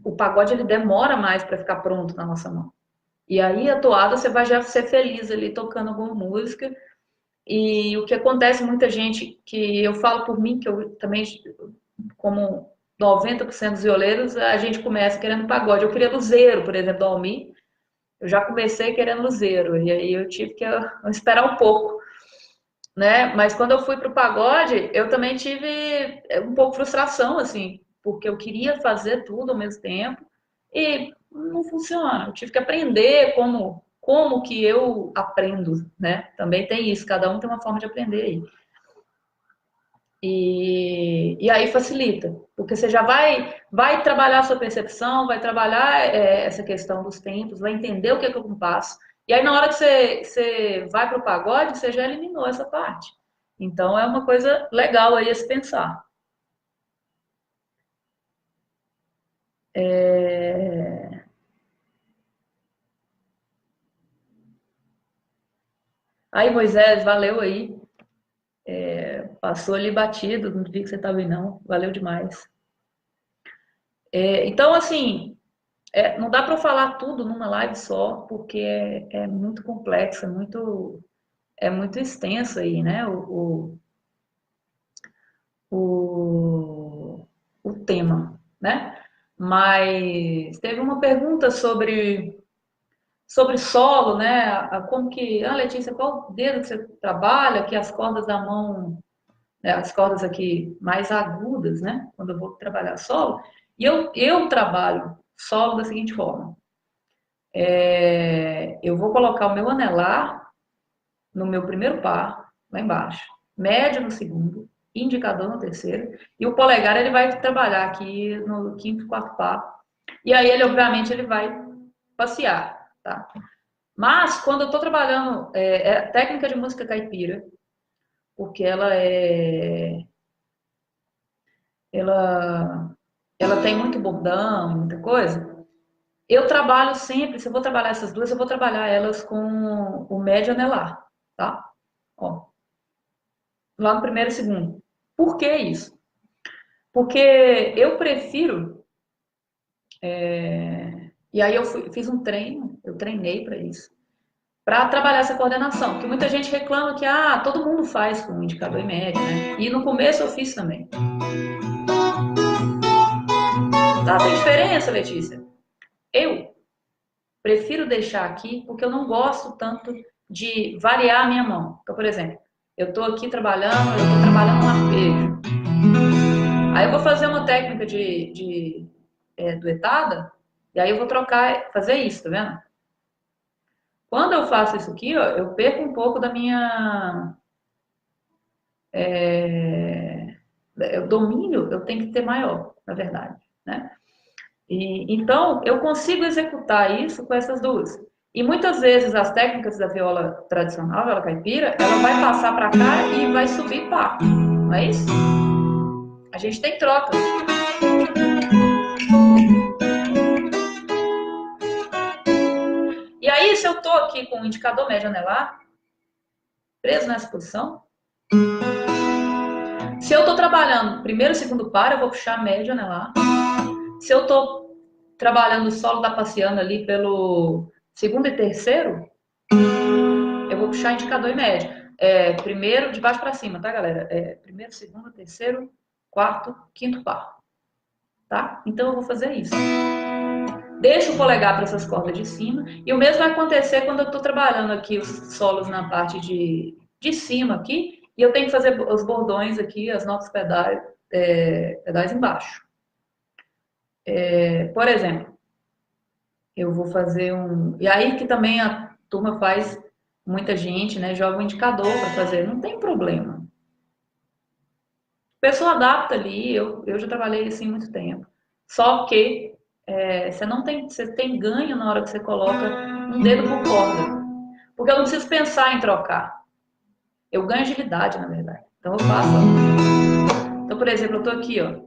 o pagode ele demora mais para ficar pronto na nossa mão. E aí a toada você vai já ser feliz ali tocando alguma música. E o que acontece, muita gente, que eu falo por mim, que eu também, como 90% dos violeiros, a gente começa querendo pagode. Eu queria luzeiro, por exemplo, do Almir, Eu já comecei querendo luzeiro, e aí eu tive que esperar um pouco, né? Mas quando eu fui pro pagode, eu também tive um pouco de frustração, assim, porque eu queria fazer tudo ao mesmo tempo e não funciona. Eu tive que aprender como que eu aprendo, né? Também tem isso, cada um tem uma forma de aprender aí. E aí facilita, porque você já vai trabalhar a sua percepção, vai trabalhar essa questão dos tempos, vai entender o que é o compasso. E aí, na hora que você vai para o pagode, você já eliminou essa parte. Então, é uma coisa legal aí a se pensar. É... Aí, Moisés, valeu aí. Passou ali batido, não vi que você estava aí, não. Valeu demais. Então, assim, não dá para falar tudo numa live só, porque é muito complexo, é muito extenso aí, né? O, o tema, né? Mas teve uma pergunta sobre solo, né? Como que, Letícia, qual dedo que você trabalha? Que as cordas da mão, né? As cordas aqui mais agudas, né? Quando eu vou trabalhar solo. E eu trabalho solo da seguinte forma: eu vou colocar o meu anelar no meu primeiro par, lá embaixo, médio no segundo, indicador no terceiro, e o polegar ele vai trabalhar aqui no quinto, quarto par. E aí ele, obviamente, ele vai passear, tá? Mas quando eu estou trabalhando técnica de música caipira, porque ela, ela tem muito bordão, muita coisa. Eu trabalho sempre, se eu vou trabalhar essas duas, eu vou trabalhar elas com o médio anelar, tá? Ó, lá no primeiro e segundo. Por que isso? Porque eu prefiro, e aí fiz um treino, eu treinei para isso, para trabalhar essa coordenação. Porque muita gente reclama que todo mundo faz com indicador e médio, né? E no começo eu fiz também. Tá, tem diferença, Letícia? Eu prefiro deixar aqui porque eu não gosto tanto de variar a minha mão. Então, por exemplo, eu estou aqui trabalhando, eu estou trabalhando um arpejo. Aí eu vou fazer uma técnica de duetada, e aí eu vou trocar, fazer isso, tá vendo? Quando eu faço isso aqui, ó, eu perco um pouco da minha. O domínio eu tenho que ter maior, na verdade, né? Então, eu consigo executar isso com essas duas. E muitas vezes as técnicas da viola tradicional, viola caipira, ela vai passar para cá e vai subir par. Não é isso? A gente tem troca. E aí, se eu estou aqui com o indicador médio anelar, preso nessa posição, se eu estou trabalhando primeiro e segundo par, eu vou puxar médio anelar. Se eu estou trabalhando o solo da passeando ali pelo segundo e terceiro, eu vou puxar indicador e médio. Primeiro, de baixo para cima, tá, galera? Primeiro, segundo, terceiro, quarto, quinto par. Tá? Então eu vou fazer isso. Deixo o polegar para essas cordas de cima. E o mesmo vai acontecer quando eu estou trabalhando aqui os solos na parte de cima aqui. E eu tenho que fazer os bordões aqui, as notas pedais, pedais embaixo. Por exemplo, eu vou fazer um. E aí que também a turma faz, muita gente, né? Joga um indicador para fazer. Não tem problema. A pessoa adapta ali, eu já trabalhei assim muito tempo. Só que você tem ganho na hora que você coloca um dedo por corda. Porque eu não preciso pensar em trocar. Eu ganho agilidade, na verdade. Então eu faço. Ó. Então, por exemplo, eu tô aqui, ó.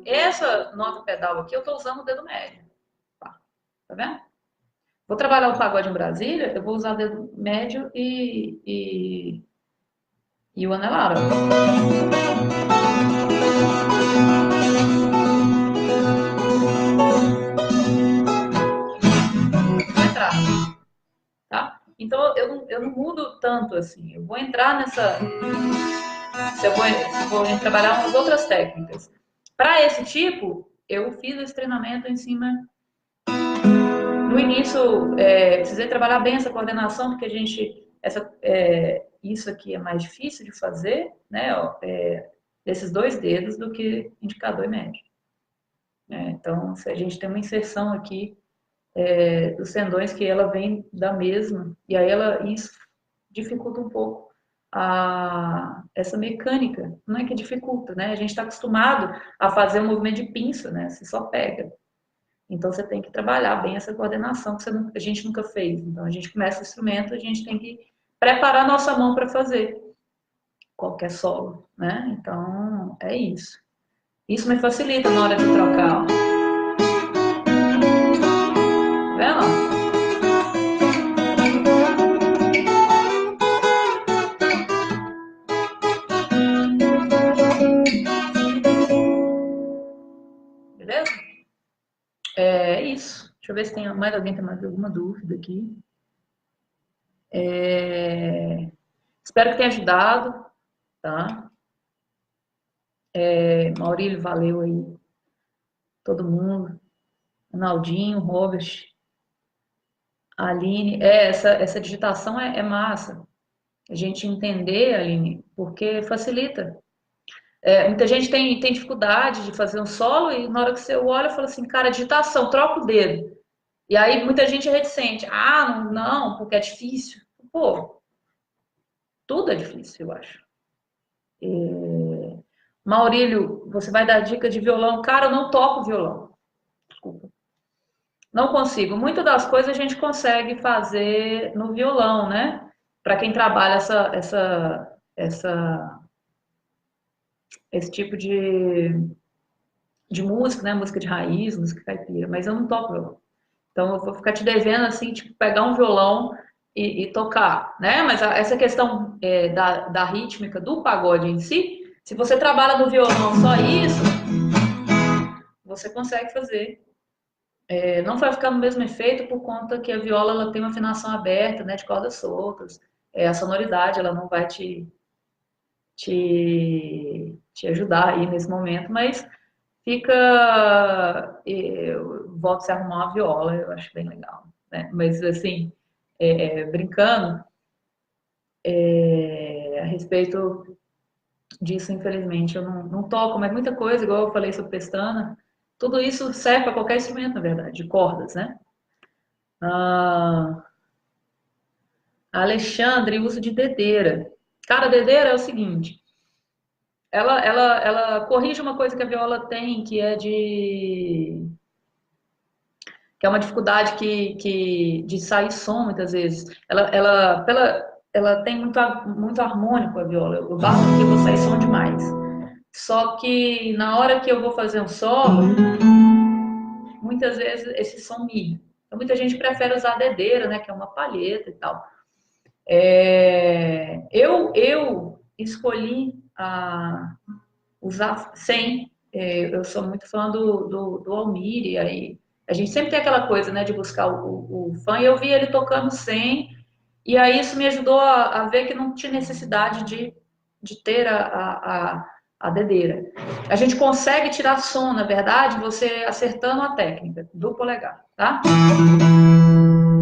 Essa nota pedal aqui, eu tô usando o dedo médio. Tá vendo? Vou trabalhar o pagode em Brasília, eu vou usar o dedo médio e o anelar. Ó. Entrar, tá? Então eu não mudo tanto assim. Eu vou entrar nessa. Eu vou trabalhar umas outras técnicas. Para esse tipo, eu fiz esse treinamento em cima. No início, precisei trabalhar bem essa coordenação, porque isso aqui é mais difícil de fazer, né? Desses 2 dedos do que indicador e médio. Então, a gente tem uma inserção aqui dos tendões que ela vem da mesma, e aí isso dificulta um pouco essa mecânica. Não é que dificulta, né? A gente está acostumado a fazer um movimento de pinça, né? Você só pega. Então, você tem que trabalhar bem essa coordenação que a gente nunca fez. Então, a gente começa o instrumento, a gente tem que preparar a nossa mão para fazer qualquer solo, né? Então, é isso. Isso me facilita na hora de trocar, ó. Tá vendo? Beleza? É isso. Deixa eu ver se tem mais alguém tem mais alguma dúvida aqui. Espero que tenha ajudado, tá? Maurílio, valeu aí. Todo mundo. Ronaldinho, Robert, Aline. Essa digitação é massa. A gente entender, Aline, porque facilita. Muita gente tem dificuldade de fazer um solo e na hora que você olha, fala assim, cara, digitação, troca o dedo. E aí muita gente é reticente. Ah, não, porque é difícil. Pô, tudo é difícil, eu acho. Maurílio, você vai dar dica de violão. Cara, eu não toco violão. Desculpa. Não consigo. Muitas das coisas a gente consegue fazer no violão, né? Para quem trabalha esse tipo de música, né? Música de raiz, música caipira. Mas eu não toco violão. Então eu vou ficar te devendo assim, tipo, pegar um violão e tocar, né? Mas essa questão da rítmica do pagode em si, se você trabalha no violão só isso, você consegue fazer. Não vai ficar no mesmo efeito por conta que a viola ela tem uma afinação aberta, né, de cordas soltas. A sonoridade ela não vai te ajudar aí nesse momento, mas eu volto a se arrumar uma viola, eu acho bem legal, né? Mas assim, brincando a respeito disso, infelizmente, eu não toco, mas muita coisa, igual eu falei sobre pestana, tudo isso serve para qualquer instrumento, na verdade, de cordas, né? Alexandre, uso de dedeira. Cara, a dedeira é o seguinte, ela corrige uma coisa que a viola tem, que é uma dificuldade de sair som, muitas vezes. Ela tem muito harmônico, a viola. Eu bato aqui, eu vou sair som demais. Só que na hora que eu vou fazer um solo, muitas vezes esse som miga. Então, muita gente prefere usar a dedeira, né, que é uma palheta e tal. Eu escolhi usar sem. Eu sou muito fã do Almir, e aí a gente sempre tem aquela coisa, né, de buscar o fã, e eu vi ele tocando sem, e aí isso me ajudou a ver que não tinha necessidade de ter a dedeira. A gente consegue tirar som, na verdade, você acertando a técnica do polegar, tá?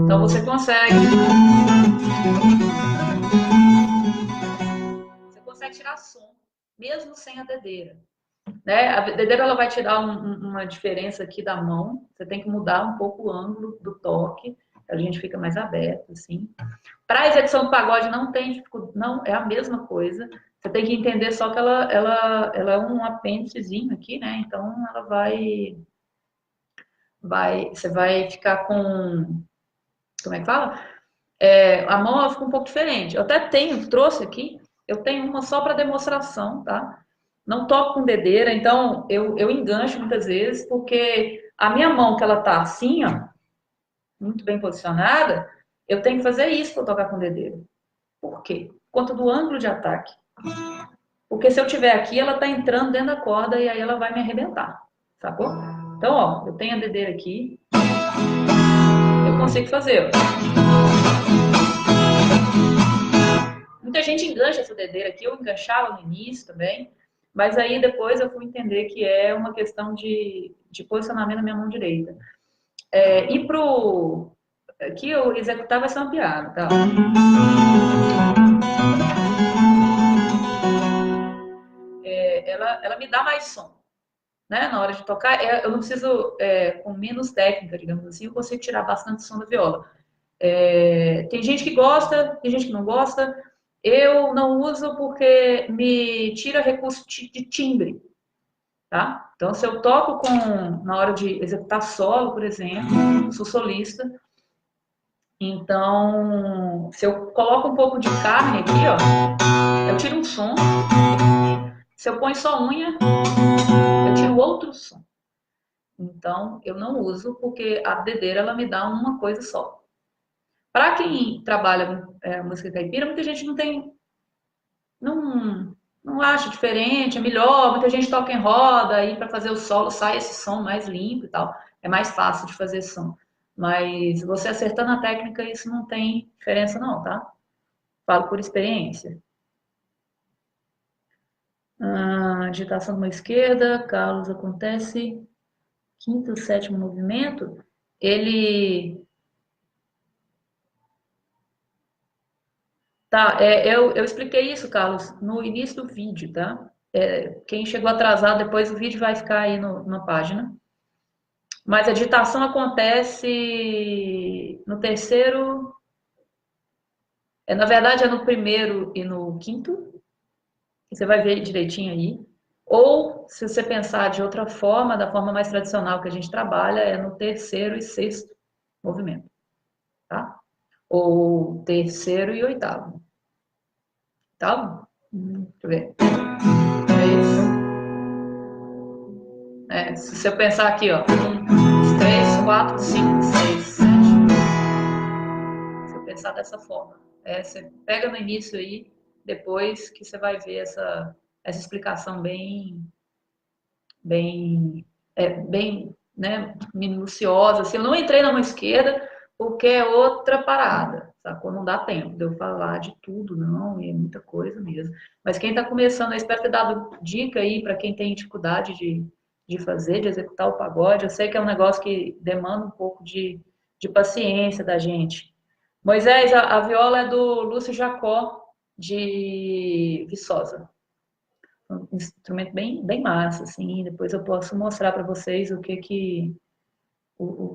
Então você consegue tirar som, mesmo sem a dedeira. Né? A dedeira ela vai tirar uma diferença aqui da mão, você tem que mudar um pouco o ângulo do toque, a gente fica mais aberto, assim. Para a execução do pagode não tem, não é a mesma coisa, você tem que entender só que ela é um apêndicezinho aqui, né? Então ela você vai ficar com, como é que fala? A mão ela fica um pouco diferente. Eu até trouxe aqui, eu tenho uma só para demonstração, tá? Não toco com dedeira, então eu engancho muitas vezes, porque a minha mão, que ela tá assim, ó, muito bem posicionada, eu tenho que fazer isso para tocar com dedeira. Por quê? Por conta do ângulo de ataque. Porque se eu tiver aqui, ela tá entrando dentro da corda e aí ela vai me arrebentar, sacou? Então, ó, eu tenho a dedeira aqui, eu consigo fazer, ó. Muita gente engancha essa dedeira aqui, eu enganchava no início também, Mas aí depois eu fui entender que é uma questão de posicionamento na minha mão direita. E pro. Aqui eu executar vai ser uma piada, tá? Ela me dá mais som, né? Na hora de tocar, eu não preciso, com menos técnica, digamos assim, eu consigo tirar bastante som da viola. Tem gente que gosta, tem gente que não gosta. Eu não uso porque me tira recurso de timbre, tá? Então, se eu toco na hora de executar solo, por exemplo, sou solista, então, se eu coloco um pouco de carne aqui, ó, eu tiro um som. Se eu ponho só unha, eu tiro outro som. Então, eu não uso porque a dedeira ela me dá uma coisa só. Para quem trabalha música caipira, muita gente não, não acha diferente, é melhor. Muita gente toca em roda, aí para fazer o solo sai esse som mais limpo e tal. É mais fácil de fazer som. Mas você acertando a técnica, isso não tem diferença não, tá? Falo por experiência. Digitação mão esquerda, Carlos, acontece. Quinto, sétimo movimento, ele. Tá, eu expliquei isso, Carlos, no início do vídeo, tá? Quem chegou atrasado, depois o vídeo vai ficar aí na página. Mas a digitação acontece no terceiro. Na verdade, é no primeiro e no quinto. Você vai ver direitinho aí. Ou, se você pensar de outra forma, da forma mais tradicional que a gente trabalha, é no terceiro e sexto movimento, tá? Ou terceiro e oitavo, tá? Deixa eu ver. Se você pensar aqui, ó, 1, 2, 3, 4, 5, 6, 7. Se eu pensar dessa forma, você pega no início aí, depois que você vai ver essa explicação bem, bem, né, minuciosa. Assim, eu não entrei na mão esquerda porque é outra parada, sacou? Não dá tempo de eu falar de tudo, não, e é muita coisa mesmo. Mas quem está começando, eu espero ter dado dica aí para quem tem dificuldade de fazer, de executar o pagode. Eu sei que é um negócio que demanda um pouco de paciência da gente. Moisés, a viola é do Lúcio Jacó, de Viçosa. Um instrumento bem massa, assim. Depois eu posso mostrar para vocês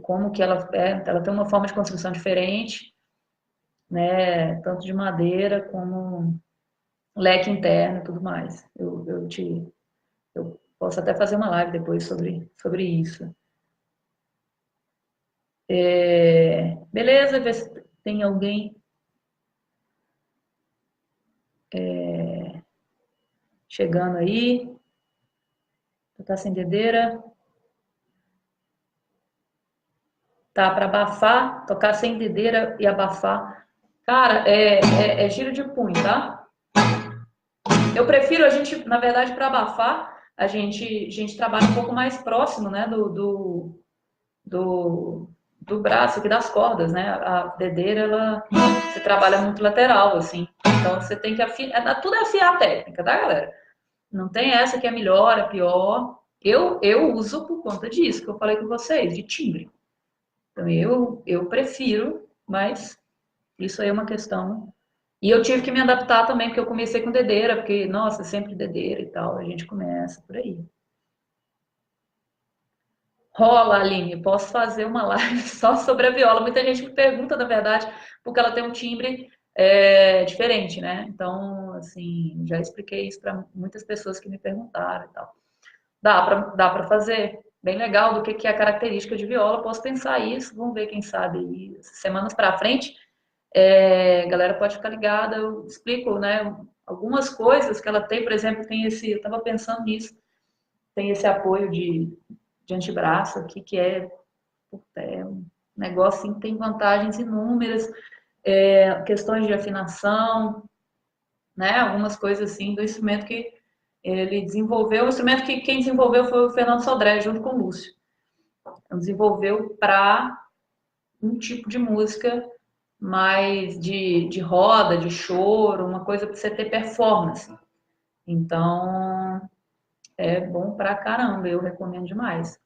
como que ela tem uma forma de construção diferente, né? Tanto de madeira como leque interno e tudo mais. Eu posso até fazer uma live depois sobre isso. Beleza, ver se tem alguém chegando aí. Tá sem dedeira. Tá, para abafar, tocar sem dedeira e abafar. Cara, é giro de punho, tá? Eu prefiro a gente, na verdade, para abafar, a gente trabalha um pouco mais próximo, né, do, do braço aqui das cordas, né? A dedeira, ela você trabalha muito lateral, assim. Então você tem que afiar, tudo é afiar a técnica, tá, galera? Não tem essa que é melhor, é pior. Eu uso por conta disso que eu falei com vocês, de timbre. Então eu prefiro, mas isso aí é uma questão. E eu tive que me adaptar também, porque eu comecei com dedeira, porque, nossa, sempre dedeira e tal, a gente começa por aí. Rola, Aline, posso fazer uma live só sobre a viola. Muita gente me pergunta, na verdade, porque ela tem um timbre diferente, né? Então, assim, já expliquei isso para muitas pessoas que me perguntaram e tal. Dá para fazer. Bem legal do que é a característica de viola. Posso pensar isso, vamos ver, quem sabe, aí, semanas para frente. A galera pode ficar ligada, eu explico, né? Algumas coisas que ela tem, por exemplo, eu estava pensando nisso, tem esse apoio de antebraço aqui, que é um negócio assim, que tem vantagens inúmeras, questões de afinação, né? Algumas coisas assim do instrumento que ele desenvolveu. O instrumento que quem desenvolveu foi o Fernando Sodré, junto com o Lúcio. Então, desenvolveu para um tipo de música mais de roda, de choro, uma coisa para você ter performance. Então, É bom pra caramba, eu recomendo demais.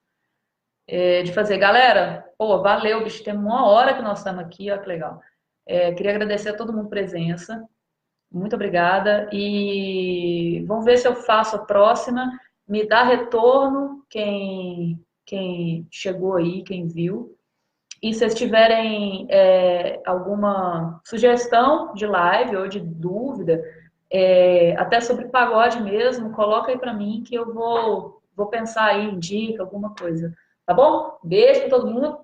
De fazer. Galera, pô, valeu, bicho, tem uma hora que nós estamos aqui, ó, que legal. Queria agradecer a todo mundo a presença, muito obrigada, e vamos ver se eu faço a próxima, me dá retorno quem chegou aí, quem viu, e se vocês tiverem alguma sugestão de live ou de dúvida, até sobre pagode mesmo, coloca aí para mim que eu vou pensar aí em dica, alguma coisa. Tá bom? Beijo para todo mundo.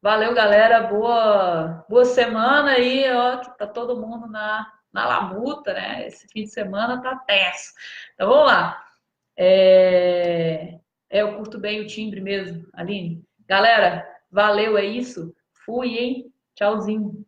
Valeu, galera. Boa semana aí, ó, que tá todo mundo na labuta, né? Esse fim de semana tá tenso. Então vamos lá. Eu curto bem o timbre mesmo, Aline. Galera, valeu, é isso. Fui, hein? Tchauzinho.